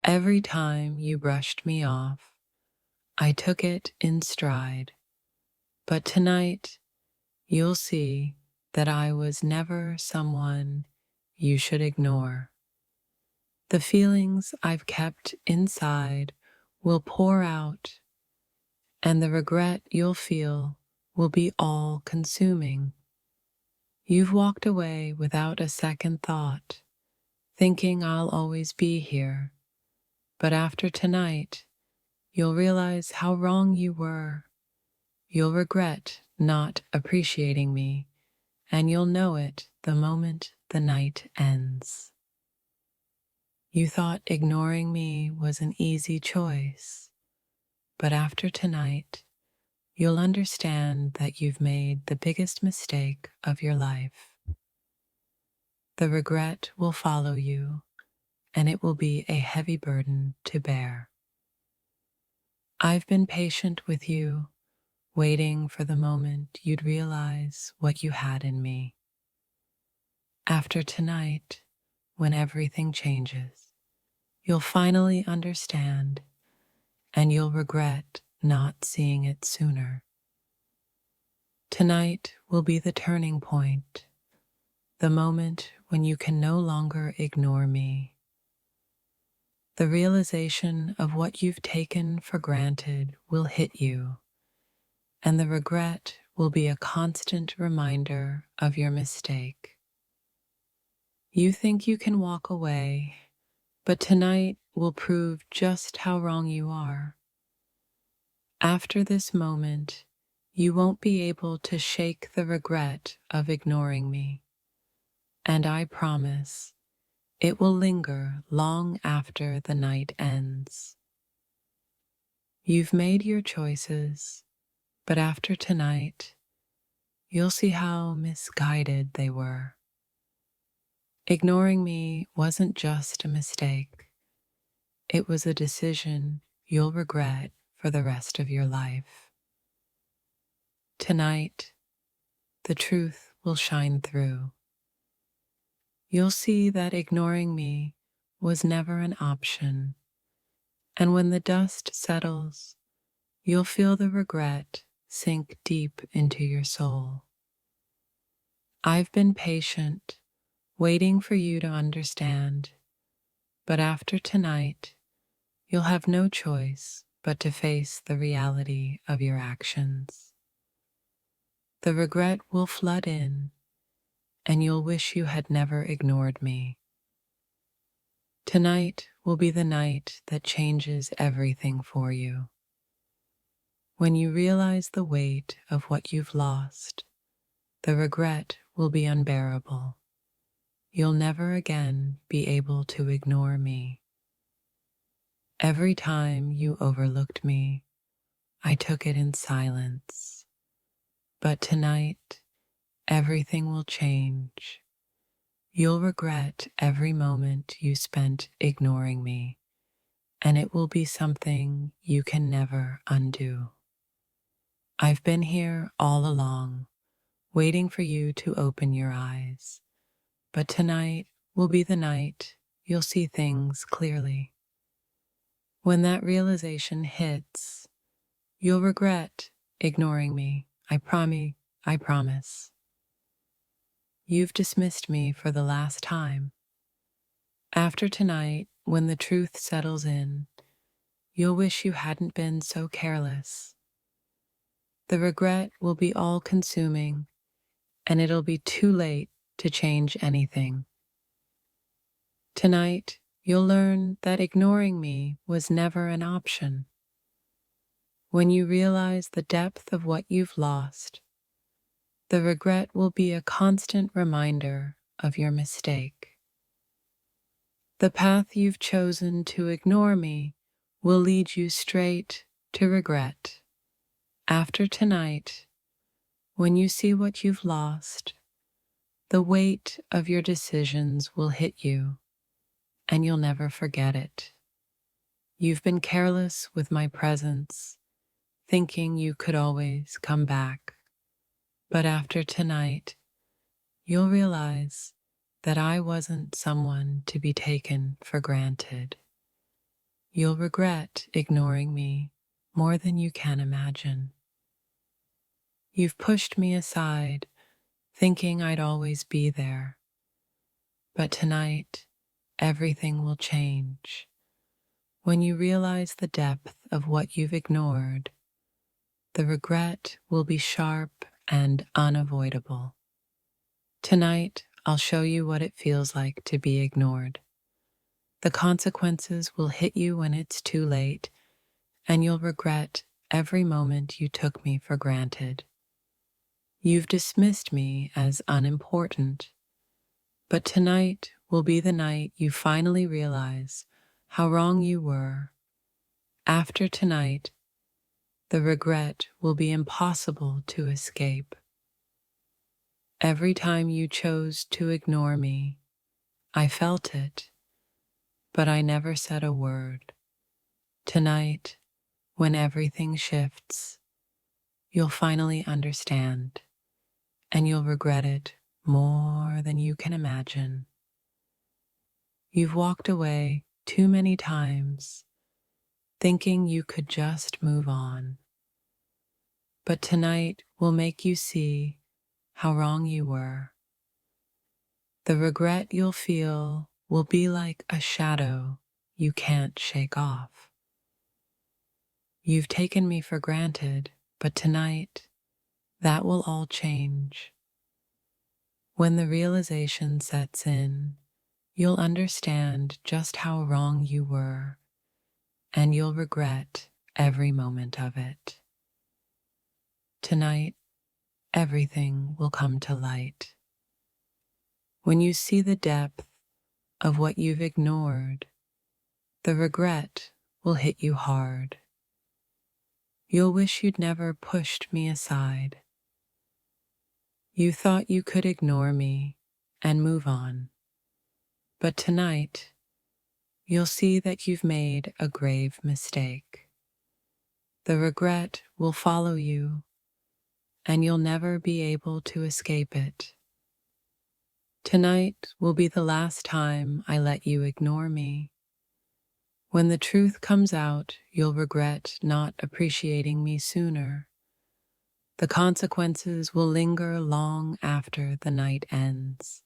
Every time you brushed me off, I took it in stride. But tonight, you'll see that I was never someone you should ignore. The feelings I've kept inside will pour out, and the regret you'll feel will be all-consuming. You've walked away without a second thought, thinking I'll always be here. But after tonight, you'll realize how wrong you were. You'll regret not appreciating me, and you'll know it the moment the night ends. You thought ignoring me was an easy choice, but after tonight, you'll understand that you've made the biggest mistake of your life. The regret will follow you, and it will be a heavy burden to bear. I've been patient with you, waiting for the moment you'd realize what you had in me. After tonight, when everything changes, you'll finally understand, and you'll regret not seeing it sooner. Tonight will be the turning point, the moment when you can no longer ignore me. The realization of what you've taken for granted will hit you, and the regret will be a constant reminder of your mistake. You think you can walk away, but tonight will prove just how wrong you are. After this moment, you won't be able to shake the regret of ignoring me, and I promise it will linger long after the night ends. You've made your choices, but after tonight, you'll see how misguided they were. Ignoring me wasn't just a mistake. It was a decision you'll regret for the rest of your life. Tonight, the truth will shine through. You'll see that ignoring me was never an option, and when the dust settles, you'll feel the regret sink deep into your soul. I've been patient, waiting for you to understand, but after tonight, you'll have no choice but to face the reality of your actions. The regret will flood in, and you'll wish you had never ignored me. Tonight will be the night that changes everything for you. When you realize the weight of what you've lost, the regret will be unbearable. You'll never again be able to ignore me. Every time you overlooked me, I took it in silence. But tonight, everything will change. You'll regret every moment you spent ignoring me, and it will be something you can never undo. I've been here all along, waiting for you to open your eyes, but tonight will be the night you'll see things clearly. When that realization hits, you'll regret ignoring me. I promise. You've dismissed me for the last time. After tonight, when the truth settles in, you'll wish you hadn't been so careless. The regret will be all-consuming, and it'll be too late to change anything. Tonight, you'll learn that ignoring me was never an option. When you realize the depth of what you've lost, the regret will be a constant reminder of your mistake. The path you've chosen to ignore me will lead you straight to regret. After tonight, when you see what you've lost, the weight of your decisions will hit you, and you'll never forget it. You've been careless with my presence, thinking you could always come back. But after tonight, you'll realize that I wasn't someone to be taken for granted. you'll regret ignoring me more than you can imagine. You've pushed me aside, thinking I'd always be there. But tonight, everything will change. When you realize the depth of what you've ignored, the regret will be sharp and unavoidable. Tonight, I'll show you what it feels like to be ignored. The consequences will hit you when it's too late, and you'll regret every moment you took me for granted. You've dismissed me as unimportant, but tonight will be the night you finally realize how wrong you were. After tonight, the regret will be impossible to escape. Every time you chose to ignore me, I felt it, but I never said a word. Tonight, when everything shifts, you'll finally understand, and you'll regret it more than you can imagine. You've walked away too many times, thinking you could just move on. But tonight will make you see how wrong you were. The regret you'll feel will be like a shadow you can't shake off. You've taken me for granted, but tonight, that will all change. When the realization sets in, you'll understand just how wrong you were, and you'll regret every moment of it. Tonight, everything will come to light. When you see the depth of what you've ignored, the regret will hit you hard. You'll wish you'd never pushed me aside. You thought you could ignore me and move on. But tonight, you'll see that you've made a grave mistake. The regret will follow you, and you'll never be able to escape it. Tonight will be the last time I let you ignore me. When the truth comes out, you'll regret not appreciating me sooner. The consequences will linger long after the night ends.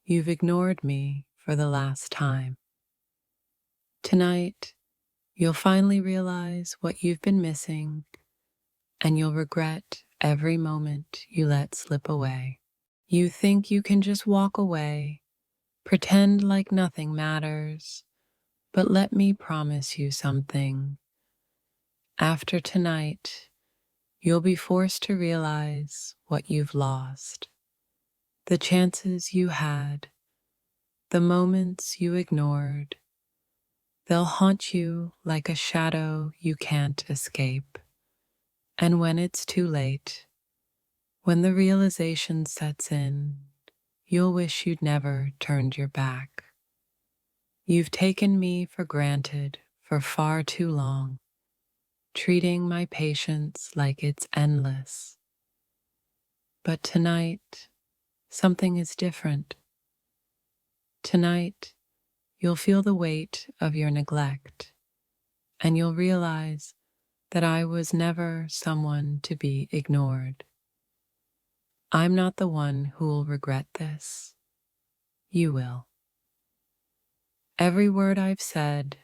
You've ignored me for the last time. Tonight, you'll finally realize what you've been missing, and you'll regret every moment you let slip away. You think you can just walk away, pretend like nothing matters, but let me promise you something. After tonight, you'll be forced to realize what you've lost. The chances you had, the moments you ignored, they'll haunt you like a shadow you can't escape. And when it's too late, when the realization sets in, you'll wish you'd never turned your back. You've taken me for granted for far too long, treating my patience like it's endless. But tonight, something is different. Tonight, you'll feel the weight of your neglect, and you'll realize that I was never someone to be ignored. I'm not the one who'll regret this. You will. Every word I've said,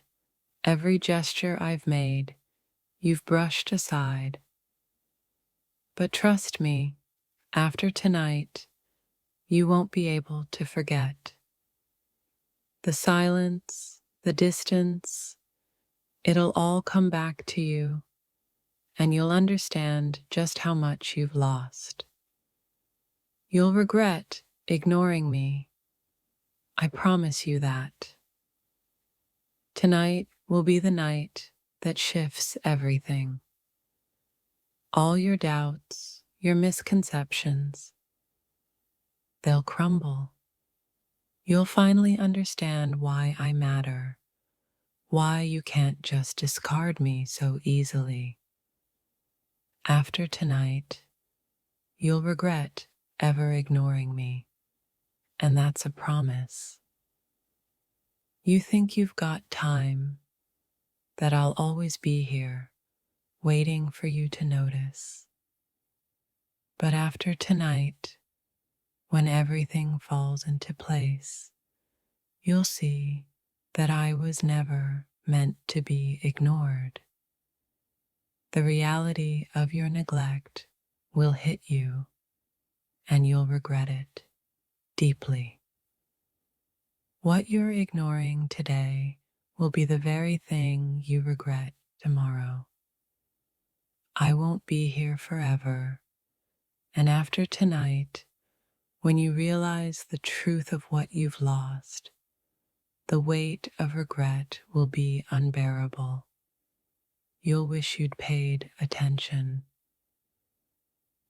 every gesture I've made, you've brushed aside. But trust me, after tonight, you won't be able to forget. The silence, the distance, it'll all come back to you, and you'll understand just how much you've lost. You'll regret ignoring me. I promise you that. Tonight will be the night that shifts everything. All your doubts, your misconceptions, they'll crumble. You'll finally understand why I matter, why you can't just discard me so easily. After tonight, you'll regret ever ignoring me, and that's a promise. You think you've got time, that I'll always be here, waiting for you to notice. But after tonight, when everything falls into place, you'll see that I was never meant to be ignored. The reality of your neglect will hit you, and you'll regret it deeply. What you're ignoring today will be the very thing you regret tomorrow. I won't be here forever, and after tonight, when you realize the truth of what you've lost, the weight of regret will be unbearable. You'll wish you'd paid attention.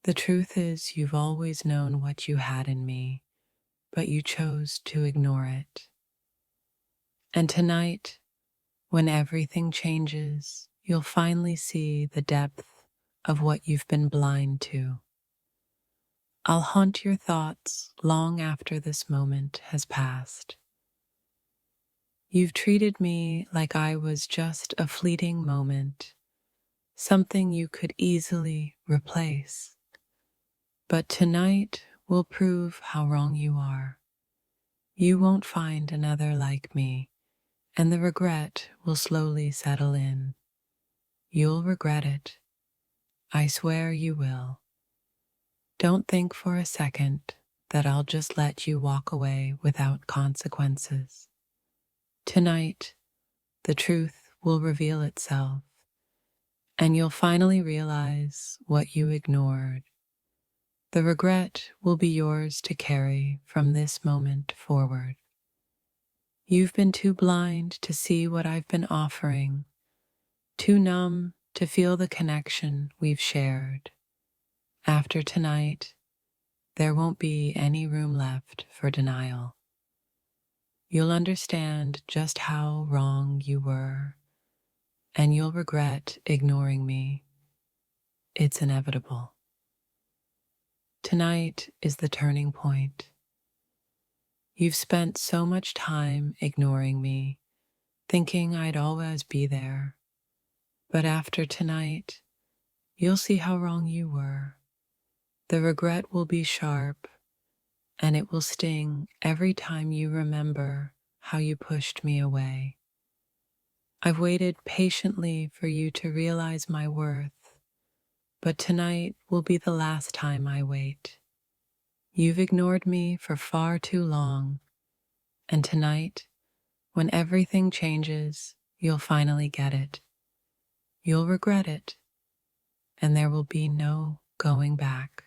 The truth is, you've always known what you had in me, but you chose to ignore it. And tonight, when everything changes, you'll finally see the depth of what you've been blind to. I'll haunt your thoughts long after this moment has passed. You've treated me like I was just a fleeting moment, something you could easily replace. But tonight will prove how wrong you are. You won't find another like me, and the regret will slowly settle in. You'll regret it. I swear you will. Don't think for a second that I'll just let you walk away without consequences. Tonight, the truth will reveal itself, and you'll finally realize what you ignored. The regret will be yours to carry from this moment forward. You've been too blind to see what I've been offering, too numb to feel the connection we've shared. After tonight, there won't be any room left for denial. You'll understand just how wrong you were, and you'll regret ignoring me. It's inevitable. Tonight is the turning point. You've spent so much time ignoring me, thinking I'd always be there. But after tonight, you'll see how wrong you were. The regret will be sharp, and it will sting every time you remember how you pushed me away. I've waited patiently for you to realize my worth, but tonight will be the last time I wait. You've ignored me for far too long, and tonight, when everything changes, you'll finally get it. You'll regret it, and there will be no going back.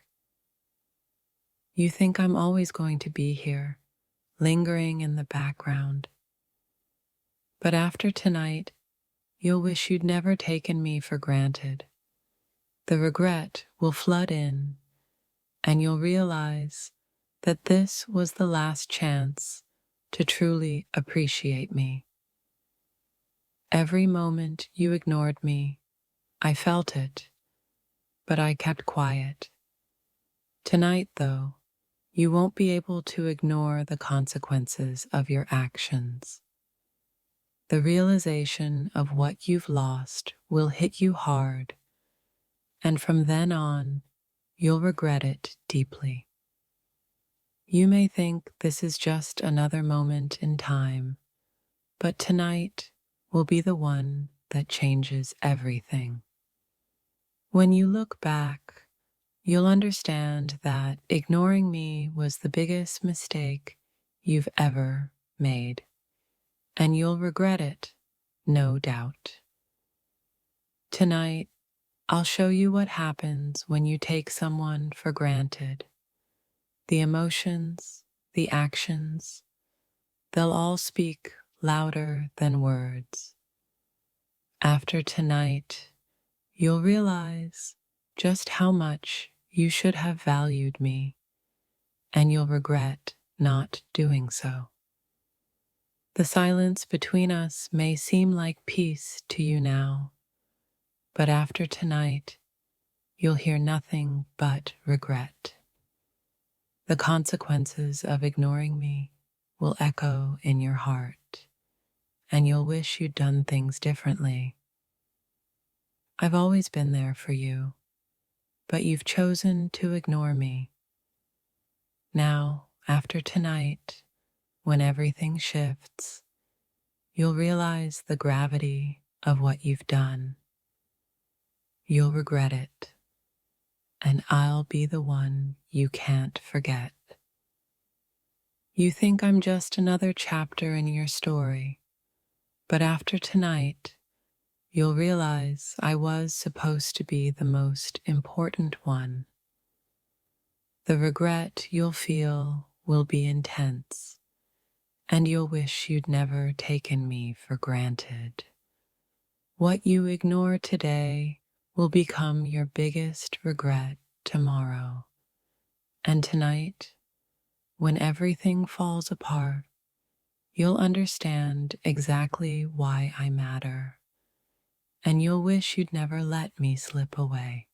You think I'm always going to be here, lingering in the background. But after tonight, you'll wish you'd never taken me for granted. The regret will flood in, and you'll realize that this was the last chance to truly appreciate me. Every moment you ignored me, I felt it, but I kept quiet. Tonight, though, you won't be able to ignore the consequences of your actions. The realization of what you've lost will hit you hard, and from then on, you'll regret it deeply. You may think this is just another moment in time, but tonight will be the one that changes everything. When you look back, you'll understand that ignoring me was the biggest mistake you've ever made, and you'll regret it, no doubt. Tonight, I'll show you what happens when you take someone for granted. The emotions, the actions, they'll all speak louder than words. After tonight, you'll realize just how much you should have valued me, and you'll regret not doing so. The silence between us may seem like peace to you now, but after tonight, you'll hear nothing but regret. The consequences of ignoring me will echo in your heart, and you'll wish you'd done things differently. I've always been there for you, but you've chosen to ignore me. Now, after tonight, when everything shifts, you'll realize the gravity of what you've done. You'll regret it, and I'll be the one you can't forget. You think I'm just another chapter in your story, but after tonight, you'll realize I was supposed to be the most important one. The regret you'll feel will be intense, and you'll wish you'd never taken me for granted. What you ignore today will become your biggest regret tomorrow. And tonight, when everything falls apart, you'll understand exactly why I matter, and you'll wish you'd never let me slip away.